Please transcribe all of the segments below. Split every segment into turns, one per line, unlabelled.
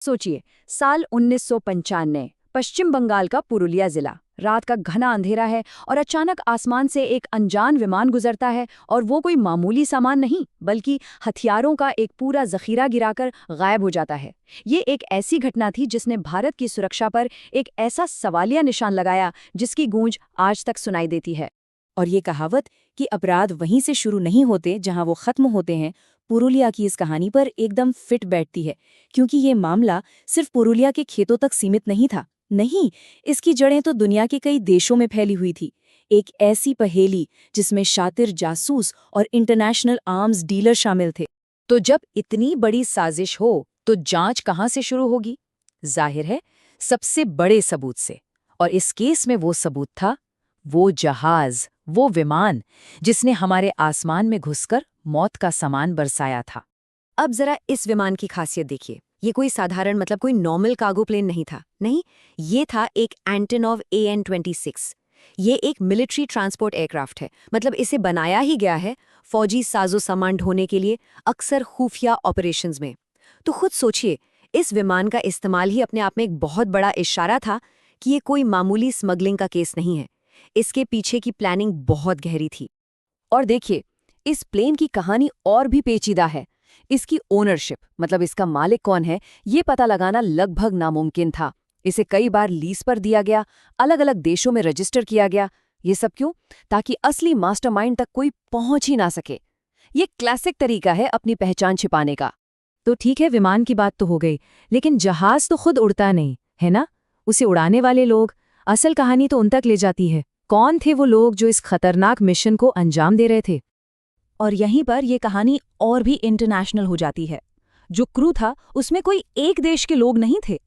सोचिए, साल 1995, पश्चिम बंगाल का पुरुलिया जिला। रात का घना अंधेरा है और अचानक आसमान से एक अनजान विमान गुजरता है, और वो कोई मामूली सामान नहीं बल्कि हथियारों का एक पूरा जखीरा गिराकर गायब हो जाता है। ये एक ऐसी घटना थी जिसने भारत की सुरक्षा पर एक ऐसा सवालिया निशान लगाया जिसकी गूंज आज तक सुनाई देती है।
और ये कहावत कि अपराध वहीं से शुरू नहीं होते जहां वो खत्म होते हैं, पुरुलिया की इस कहानी पर एकदम फिट बैठती है। क्योंकि ये मामला सिर्फ पुरुलिया के खेतों तक सीमित नहीं था। नहीं, इसकी जड़ें तो दुनिया के कई देशों में फैली हुई थी। एक ऐसी पहेली जिसमें शातिर जासूस और इंटरनेशनल आर्म्स डीलर शामिल थे।
तो जब इतनी बड़ी साजिश हो तो जांच कहाँ से शुरू होगी? जाहिर है, सबसे बड़े सबूत से। और इस केस में वो सबूत था वो जहाज, वो विमान जिसने हमारे आसमान में घुसकर मौत का सामान बरसाया था।
अब जरा इस विमान की खासियत देखिए। ये कोई साधारण कोई नॉर्मल कार्गो प्लेन नहीं था। नहीं, ये था एक एंटोनोव AN-26। ये एक मिलिट्री ट्रांसपोर्ट एयरक्राफ्ट है। इसे बनाया ही गया है फौजी साजो सामान ढोने के लिए, अक्सर खुफिया ऑपरेशंस में। तो खुद सोचिए, इस विमान का इस्तेमाल ही अपने आप में एक बहुत बड़ा इशारा था कि ये कोई मामूली स्मगलिंग का केस नहीं है। इसके पीछे की प्लानिंग बहुत गहरी थी।
और देखिए, इस प्लेन की कहानी और भी पेचीदा है। इसकी ओनरशिप, इसका मालिक कौन है, ये पता लगाना लगभग नामुमकिन था। इसे कई बार लीज पर दिया गया, अलग अलग देशों में रजिस्टर किया गया। ये सब क्यों? ताकि असली मास्टरमाइंड तक कोई पहुंच ही ना सके। ये क्लासिक तरीका है अपनी पहचान छिपाने का।
तो ठीक है, विमान की बात तो हो गई, लेकिन जहाज तो खुद उड़ता नहीं है ना। उसे उड़ाने वाले लोग, असल कहानी तो उन तक ले जाती है। कौन थे वो लोग जो इस खतरनाक मिशन को अंजाम दे रहे थे? और यहीं पर यह कहानी और भी इंटरनेशनल हो जाती है। जो क्रू था उसमें कोई एक देश के लोग नहीं थे।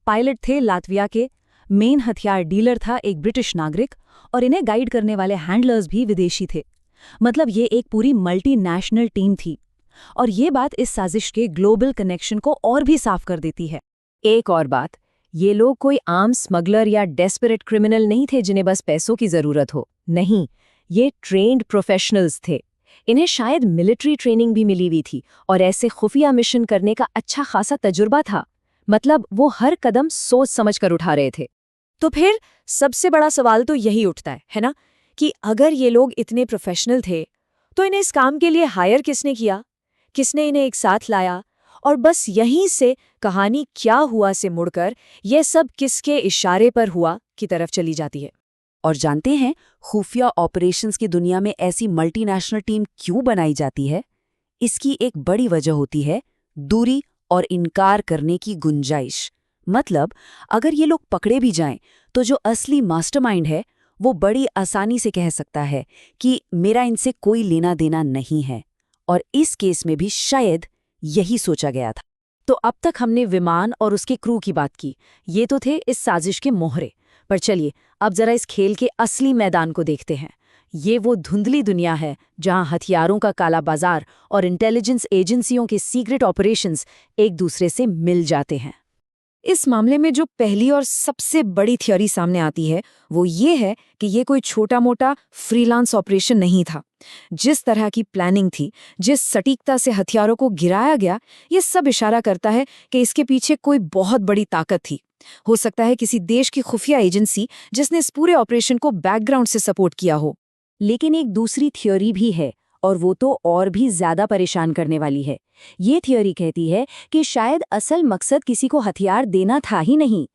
पायलट थे लातविया के, मेन हथियार डीलर था एक ब्रिटिश नागरिक, और इन्हें गाइड करने वाले हैंडलर्स भी विदेशी थे। ये एक पूरी मल्टीनेशनल टीम थी। और ये बात इस साजिश के ग्लोबल कनेक्शन को और भी साफ कर देती है।
एक और बात, ये लोग कोई आम स्मगलर या डेस्परेट क्रिमिनल नहीं थे जिन्हें बस पैसों की जरूरत हो। नहीं, ये ट्रेन्ड प्रोफेशनल्स थे। इन्हें शायद मिलिट्री ट्रेनिंग भी मिली हुई थी और ऐसे खुफिया मिशन करने का अच्छा खासा तजुर्बा था। वो हर कदम सोच समझ कर उठा रहे थे।
तो फिर सबसे बड़ा सवाल तो यही उठता है ना, कि अगर ये लोग इतने प्रोफेशनल थे तो इन्हें इस काम के लिए हायर किसने किया, किसने इन्हें एक साथ लाया? और बस यहीं से कहानी क्या हुआ से मुड़कर यह सब किसके इशारे पर हुआ की तरफ चली जाती है।
और जानते हैं, खुफिया ऑपरेशंस की दुनिया में ऐसी मल्टीनेशनल टीम क्यों बनाई जाती है? इसकी एक बड़ी वजह होती है दूरी और इनकार करने की गुंजाइश। अगर ये लोग पकड़े भी जाएं, तो जो असली मास्टरमाइंड है वो बड़ी आसानी से कह सकता है कि मेरा इनसे कोई लेना देना नहीं है। और इस केस में भी शायद यही सोचा गया था।
तो अब तक हमने विमान और उसके क्रू की बात की। ये तो थे इस साजिश के मोहरे। पर चलिए, अब जरा इस खेल के असली मैदान को देखते हैं। ये वो धुंधली दुनिया है जहां हथियारों का काला बाजार और इंटेलिजेंस एजेंसियों के सीक्रेट ऑपरेशंस एक दूसरे से मिल जाते हैं। इस मामले में जो पहली और सबसे बड़ी थ्योरी सामने आती है वो ये है कि ये कोई छोटा मोटा फ्रीलांस ऑपरेशन नहीं था। जिस तरह की प्लानिंग थी, जिस सटीकता से हथियारों को गिराया गया, ये सब इशारा करता है कि इसके पीछे कोई बहुत बड़ी ताकत थी। हो सकता है किसी देश की खुफिया एजेंसी जिसने इस पूरे ऑपरेशन को बैकग्राउंड से सपोर्ट किया हो।
लेकिन एक दूसरी थ्योरी भी है, और वो तो और भी ज्यादा परेशान करने वाली है। ये थ्योरी कहती है कि शायद असल मकसद किसी को हथियार देना था ही नहीं।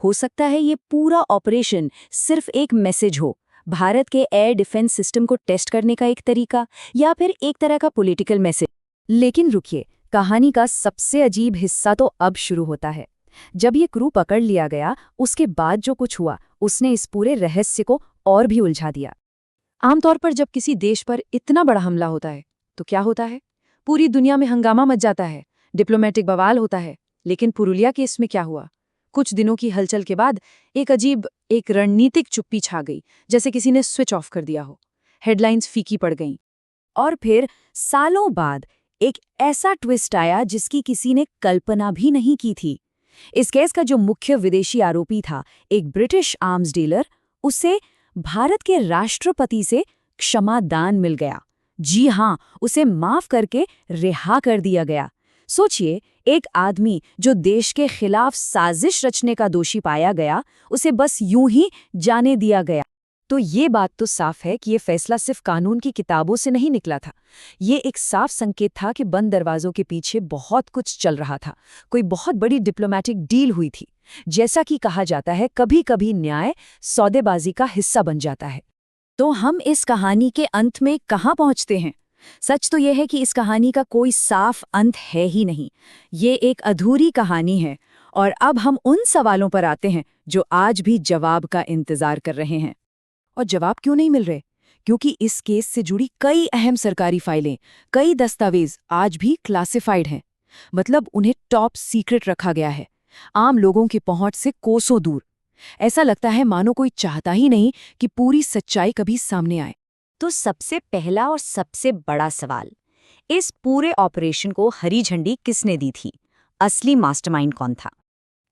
हो सकता है ये पूरा ऑपरेशन सिर्फ एक मैसेज हो, भारत के एयर डिफेंस सिस्टम को टेस्ट करने का एक तरीका, या फिर एक तरह का पॉलिटिकल मैसेज। लेकिन रुकिए, कहानी का सबसे अजीब हिस्सा तो अब शुरू होता है। जब ये क्रू पकड़ लिया गया, उसके बाद जो कुछ हुआ उसने इस पूरे रहस्य को और भी उलझा दिया। आमतौर पर जब किसी देश पर इतना बड़ा हमला होता है तो क्या होता है? पूरी दुनिया में हंगामा मच जाता है, डिप्लोमेटिक बवाल होता है। लेकिन पुरुलिया केस में क्या हुआ? कुछ दिनों की हलचल के बाद एक रणनीतिक चुप्पी छा गई, जैसे किसी ने स्विच ऑफ कर दिया हो। हेडलाइंस फीकी पड़ गईं। और फिर सालों बाद एक ऐसा ट्विस्ट आया जिसकी किसी ने कल्पना भी नहीं की थी। इस केस का जो मुख्य विदेशी आरोपी था, एक ब्रिटिश आर्म्स डीलर, उसे भारत के राष्ट्रपति से क्षमा दान मिल गया। जी हां, उसे माफ करके रिहा कर दिया गया।
सोचिए, एक आदमी जो देश के खिलाफ साजिश रचने का दोषी पाया गया, उसे बस यूं ही जाने दिया गया। तो ये बात तो साफ है कि ये फैसला सिर्फ कानून की किताबों से नहीं निकला था। ये एक साफ संकेत था कि बंद दरवाजों के पीछे बहुत कुछ चल रहा था, कोई बहुत बड़ी डिप्लोमैटिक डील हुई थी। जैसा कि कहा जाता है, कभी-कभी न्याय सौदेबाजी का हिस्सा बन जाता है। तो हम इस कहानी के अंत में कहाँ पहुँचते हैं? सच तो यह है कि इस कहानी का कोई साफ अंत है ही नहीं। ये एक अधूरी कहानी है, और अब हम उन सवालों पर आते हैं जो आज भी जवाब का इंतजार कर रहे हैं। और जवाब क्यों नहीं मिल रहे? क्योंकि इस केस से जुड़ी कई अहम सरकारी फाइलें, कई दस्तावेज आज भी क्लासिफाइड हैं। मतलब उन्हें टॉप सीक्रेट रखा गया है, आम लोगों की पहुंच से कोसों दूर। ऐसा लगता है मानो कोई चाहता ही नहीं कि पूरी सच्चाई कभी सामने आए।
तो सबसे पहला और सबसे बड़ा सवाल, इस पूरे ऑपरेशन को हरी झंडी किसने दी थी? असली मास्टरमाइंड कौन था?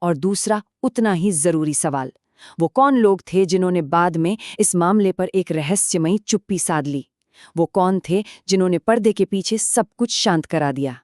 और दूसरा उतना ही जरूरी सवाल, वो कौन लोग थे जिन्होंने बाद में इस मामले पर एक रहस्यमयी चुप्पी साध ली? वो कौन थे जिन्होंने पर्दे के पीछे सब कुछ शांत करा दिया?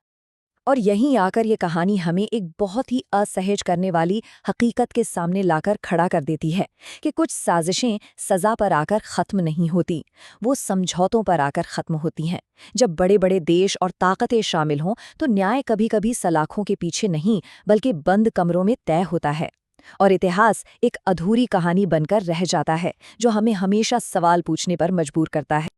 और यहीं आकर ये कहानी हमें एक बहुत ही असहज करने वाली हकीकत के सामने लाकर खड़ा कर देती है कि कुछ साजिशें सज़ा पर आकर ख़त्म नहीं होती, वो समझौतों पर आकर ख़त्म होती हैं। जब बड़े बड़े देश और ताकतें शामिल हों तो न्याय कभी-कभी सलाखों के पीछे नहीं बल्कि बंद कमरों में तय होता है। और इतिहास एक अधूरी कहानी बनकर रह जाता है जो हमें हमेशा सवाल पूछने पर मजबूर करता है।